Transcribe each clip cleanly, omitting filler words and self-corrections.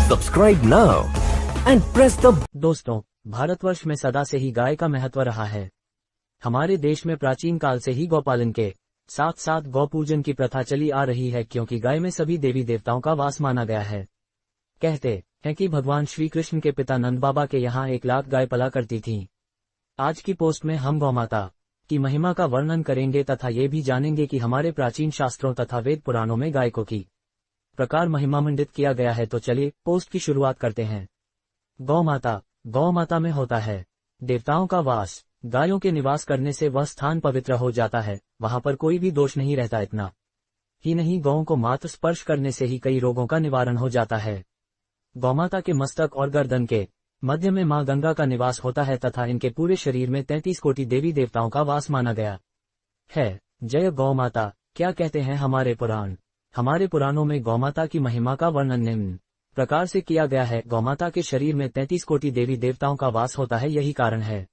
Subscribe now and press the। दोस्तों, भारतवर्ष में सदा से ही गाय का महत्व रहा है। हमारे देश में प्राचीन काल से ही गौपालन के साथ साथ गौ पूजन की प्रथा चली आ रही है, क्योंकि गाय में सभी देवी देवताओं का वास माना गया है। कहते हैं कि भगवान श्री कृष्ण के पिता नंद बाबा के यहाँ 1 लाख गाय पला करती थीं। आज की पोस्ट में हम गौमाता की महिमा का वर्णन करेंगे तथा ये भी जानेंगे कि हमारे प्राचीन शास्त्रों तथा वेद पुराणों में गाय को की प्रकार महिमा मंडित किया गया है। तो चलिए पोस्ट की शुरुआत करते हैं। गौ माता में होता है देवताओं का वास। गायों के निवास करने से वह स्थान पवित्र हो जाता है, वहां पर कोई भी दोष नहीं रहता। इतना ही नहीं, गौओं को मात्र स्पर्श करने से ही कई रोगों का निवारण हो जाता है। गौमाता के मस्तक और गर्दन के मध्य में मां गंगा का निवास होता है तथा इनके पूरे शरीर में 33 कोटि देवी देवताओं का वास माना गया है। जय गौ माता। क्या कहते हैं हमारे पुराण? हमारे पुराणों में गौमाता की महिमा का वर्णन निम्न प्रकार से किया गया है। गौमाता के शरीर में 33 कोटि देवी देवताओं का वास होता है। यही कारण है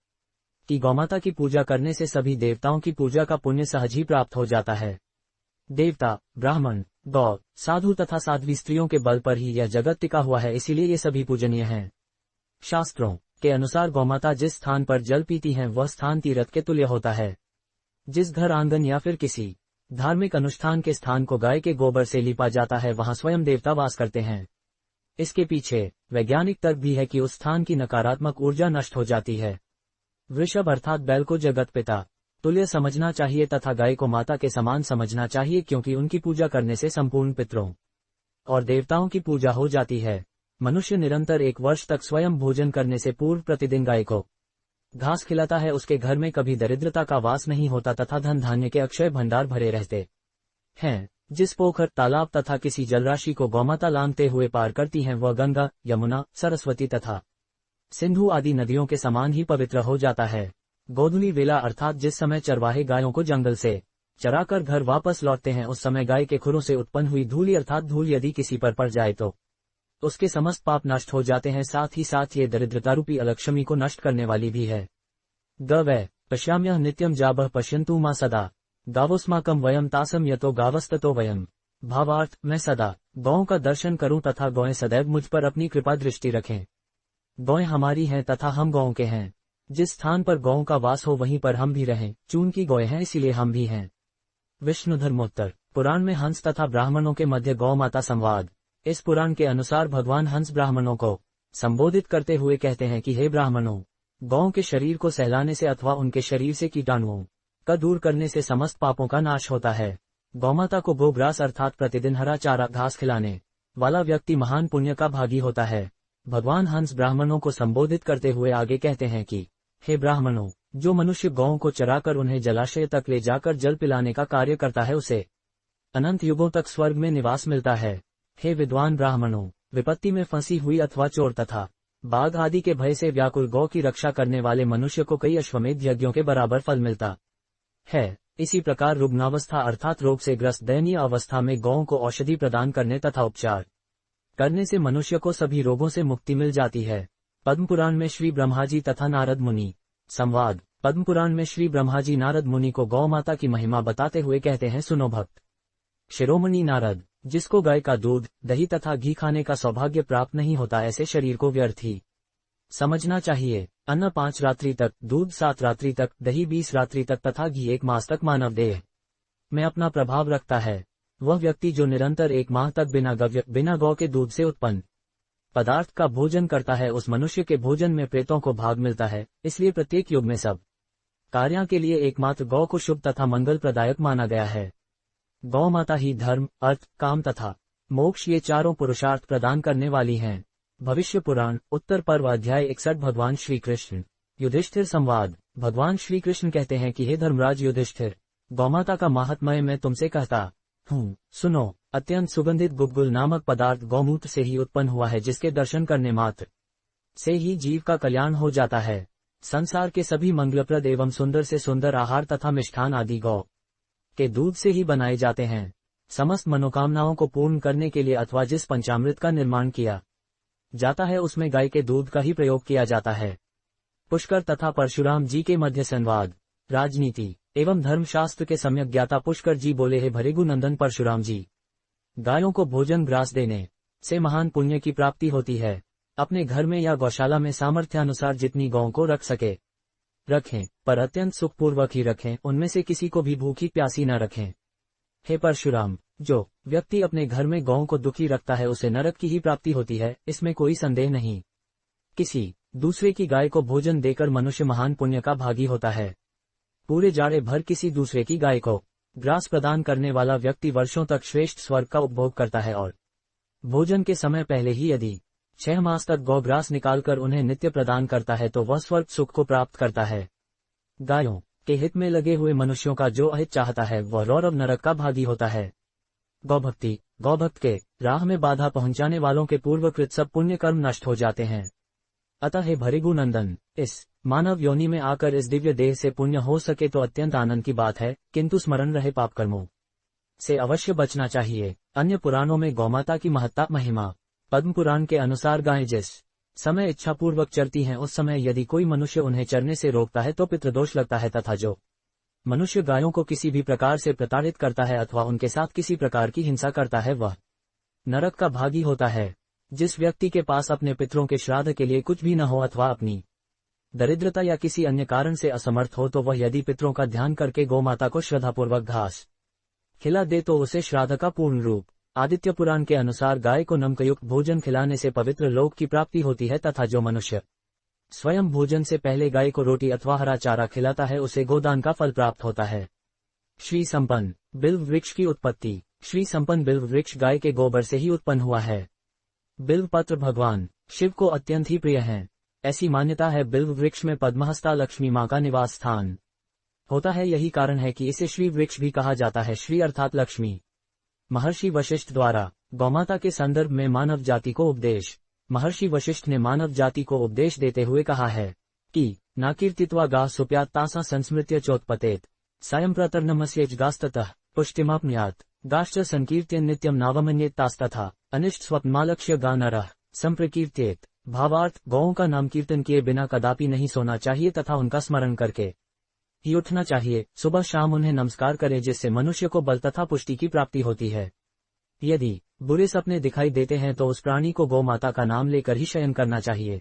कि गौमाता की पूजा करने से सभी देवताओं की पूजा का पुण्य सहज ही प्राप्त हो जाता है। देवता, ब्राह्मण, गौ, साधु तथा साध्वी स्त्रियों के बल पर ही यह जगत टिका हुआ है, इसीलिए ये सभी पूजनीय हैं। शास्त्रों के अनुसार गौमाता जिस स्थान पर जल पीती हैं वह स्थान तीर्थ के तुल्य होता है। जिस घर, आंगन या फिर किसी धार्मिक अनुष्ठान के स्थान को गाय के गोबर से लीपा जाता है वहां स्वयं देवता वास करते हैं। इसके पीछे वैज्ञानिक तर्क भी है कि उस स्थान की नकारात्मक ऊर्जा नष्ट हो जाती है। वृषभ अर्थात बैल को जगत पिता तुल्य समझना चाहिए तथा गाय को माता के समान समझना चाहिए, क्योंकि उनकी पूजा करने से संपूर्ण पितरों और देवताओं की पूजा हो जाती है। मनुष्य निरंतर 1 वर्ष तक स्वयं भोजन करने से पूर्व प्रतिदिन गाय को घास खिलाता है। उसके घर में कभी दरिद्रता का वास नहीं होता तथा धन धान्य के अक्षय भंडार भरे रहते हैं। जिस पोखर, तालाब तथा किसी जलराशि को गौमाता लांघते हुए पार करती हैं वह गंगा, यमुना, सरस्वती तथा सिंधु आदि नदियों के समान ही पवित्र हो जाता है। गोधूली वेला अर्थात जिस समय चरवाहे गायों को जंगल से चराकर घर वापस लौटते हैं, उस समय गाय के खुरों से उत्पन्न हुई धूली अर्थात धूल यदि किसी पर पड़ जाए तो उसके समस्त पाप नष्ट हो जाते हैं। साथ ही साथ ये दरिद्रतारूपी अलक्ष्मी को नष्ट करने वाली भी है। गवै पश्याम्यः नित्यं जाबः पश्यन्तु मां सदा गावोस्माकं वयं तासम यतो गावस्ततो वयम्। भावार्थ, मैं सदा गौओं का दर्शन करूं तथा गौएं सदैव मुझ पर अपनी कृपा दृष्टि रखें। गौएं हमारी हैं तथा हम गौओं के हैं। जिस स्थान पर गौओं का वास हो वहीं पर हम भी रहें। चून की गौएं हैं इसीलिए हम भी हैं। विष्णुधर्मोत्तर पुराण में हंस तथा ब्राह्मणों के मध्य गौ माता संवाद। इस पुराण के अनुसार भगवान हंस ब्राह्मणों को संबोधित करते हुए कहते हैं कि हे ब्राह्मणों, गौओं के शरीर को सहलाने से अथवा उनके शरीर से कीटाणुओं का दूर करने से समस्त पापों का नाश होता है। गौमाता को गोग्रास अर्थात प्रतिदिन हरा चारा घास खिलाने वाला व्यक्ति महान पुण्य का भागी होता है। भगवान हंस ब्राह्मणों को संबोधित करते हुए आगे कहते हैं कि हे ब्राह्मणों, जो मनुष्य गौओं को चराकर उन्हें जलाशय तक ले जाकर जल पिलाने का कार्य करता है उसे अनंत युगों तक स्वर्ग में निवास मिलता है। हे विद्वान ब्राह्मणों, विपत्ति में फंसी हुई अथवा चोर तथा बाघ आदि के भय से व्याकुल गौ की रक्षा करने वाले मनुष्य को कई अश्वमेध यज्ञों के बराबर फल मिलता है। इसी प्रकार रुग्णावस्था अर्थात रोग से ग्रस्त दयनीय अवस्था में गौओं को औषधि प्रदान करने तथा उपचार करने से मनुष्य को सभी रोगों से मुक्ति मिल जाती है। पद्म पुराण में श्री ब्रह्माजी तथा नारद मुनि संवाद। पद्म पुराण में श्री ब्रह्माजी नारद मुनि को गौ माता की महिमा बताते हुए कहते हैं, सुनो भक्त शिरोमणि नारद, जिसको गाय का दूध, दही तथा घी खाने का सौभाग्य प्राप्त नहीं होता, ऐसे शरीर को व्यर्थ ही समझना चाहिए। अन्न 5 रात्रि तक, दूध 7 रात्रि तक, दही 20 रात्रि तक तथा घी 1 मास तक मानव देह में अपना प्रभाव रखता है। वह व्यक्ति जो निरंतर 1 माह तक बिना गौ के दूध से उत्पन्न पदार्थ का भोजन करता है, उस मनुष्य के भोजन में प्रेतों को भाग मिलता है। इसलिए प्रत्येक युग में सब कार्यों के लिए एकमात्र गौ को शुभ तथा मंगल प्रदायक माना गया है। गौ माता ही धर्म, अर्थ, काम तथा मोक्ष ये चारों पुरुषार्थ प्रदान करने वाली हैं। भविष्य पुराण उत्तर पर्व अध्याय 61। भगवान श्री कृष्ण युधिष्ठिर संवाद। भगवान श्री कृष्ण कहते हैं कि हे धर्मराज युधिष्ठिर, गौमाता का महात्म्य मैं तुमसे कहता हूँ, सुनो। अत्यंत सुगंधित गुग्गुल नामक पदार्थ गौमूत्र से ही उत्पन्न हुआ है, जिसके दर्शन करने मात्र से ही जीव का कल्याण हो जाता है। संसार के सभी मंगलप्रद एवं सुंदर से सुंदर आहार तथा मिष्ठान आदि गौ के दूध से ही बनाए जाते हैं। समस्त मनोकामनाओं को पूर्ण करने के लिए अथवा जिस पंचामृत का निर्माण किया जाता है उसमें गाय के दूध का ही प्रयोग किया जाता है। पुष्कर तथा परशुराम जी के मध्य संवाद। राजनीति एवं धर्मशास्त्र के सम्यक ज्ञाता पुष्कर जी बोले, हे भृगु नंदन परशुराम जी, गायों को भोजन ग्रास देने से महान पुण्य की प्राप्ति होती है। अपने घर में या गौशाला में सामर्थ्यानुसार जितनी गौं को रख सके रखें, पर अत्यंत सुखपूर्वक ही रखें, उनमें से किसी को भी भूखी प्यासी न रखें। हे परशुराम, जो व्यक्ति अपने घर में गौं को दुखी रखता है उसे नरक की ही प्राप्ति होती है, इसमें कोई संदेह नहीं। किसी दूसरे की गाय को भोजन देकर मनुष्य महान पुण्य का भागी होता है। पूरे जाड़े भर किसी दूसरे की गाय को ग्रास प्रदान करने वाला व्यक्ति वर्षों तक श्रेष्ठ स्वर्ग का उपभोग करता है, और भोजन के समय पहले ही यदि 6 मास तक गौग्रास निकालकर उन्हें नित्य प्रदान करता है तो वह स्वर्ग सुख को प्राप्त करता है। गायों के हित में लगे हुए मनुष्यों का जो अहित चाहता है वह रौरव नरक का भागी होता है। गौभक्ति, गौभक्त के राह में बाधा पहुंचाने वालों के पूर्वकृत सब पुण्य कर्म नष्ट हो जाते हैं। अतः हे भृगु नंदन, इस मानव योनि में आकर इस दिव्य देह से पुण्य हो सके तो अत्यंत आनंद की बात है, किंतु स्मरण रहे पाप कर्मों से अवश्य बचना चाहिए। अन्य पुराणों में गौमाता की महत्ता महिमा। पद्म पुराण के अनुसार गायें जिस समय इच्छापूर्वक चरती हैं उस समय यदि कोई मनुष्य उन्हें चरने से रोकता है तो पितृदोष लगता है, तथा जो मनुष्य गायों को किसी भी प्रकार से प्रताड़ित करता है अथवा उनके साथ किसी प्रकार की हिंसा करता है वह नरक का भागी होता है। जिस व्यक्ति के पास अपने पितरों के श्राद्ध के लिए कुछ भी न हो अथवा अपनी दरिद्रता या किसी अन्य कारण से असमर्थ हो तो वह यदि पितरों का ध्यान करके गौमाता को श्रद्धापूर्वक घास खिला दे तो उसे श्राद्ध का पूर्ण रूप। आदित्य पुराण के अनुसार गाय को नमकयुक्त भोजन खिलाने से पवित्र लोक की प्राप्ति होती है, तथा जो मनुष्य स्वयं भोजन से पहले गाय को रोटी अथवा हरा चारा खिलाता है उसे गोदान का फल प्राप्त होता है। श्री संपन्न बिल्व वृक्ष की उत्पत्ति। श्री संपन्न बिल्व वृक्ष गाय के गोबर से ही उत्पन्न हुआ है। बिल्व पत्र भगवान शिव को अत्यंत ही प्रिय हैं। ऐसी मान्यता है बिल्व वृक्ष में पद्महस्ता लक्ष्मी माँ का निवास स्थान होता है। यही कारण है कि इसे श्री वृक्ष भी कहा जाता है। श्री अर्थात लक्ष्मी। महर्षि वशिष्ठ द्वारा गौमाता के संदर्भ में मानव जाति को उपदेश। महर्षि वशिष्ठ ने मानव जाति को उपदेश देते हुए कहा है कि नाकीर्तित्वा गा सुप्यात तासा संस्मृत्य चोत्पतेत सायं प्रतर्नमस्येज गास्ततः पुष्टिमाप्नुयात गाश्च संकीर्त्य नित्यम नावमन्येत तास्तथा अनिष्ट स्वप्नमालक्ष्य गा नरः संप्रकीर्त्येत। भावार्थ, गौओं का नाम कीर्तन किए बिना कदापि नहीं सोना चाहिए तथा उनका स्मरण करके ही उठना चाहिए। सुबह शाम उन्हें नमस्कार करें जिससे मनुष्य को बल तथा पुष्टि की प्राप्ति होती है। यदि बुरे सपने दिखाई देते हैं तो उस प्राणी को गौ माता का नाम लेकर ही शयन करना चाहिए।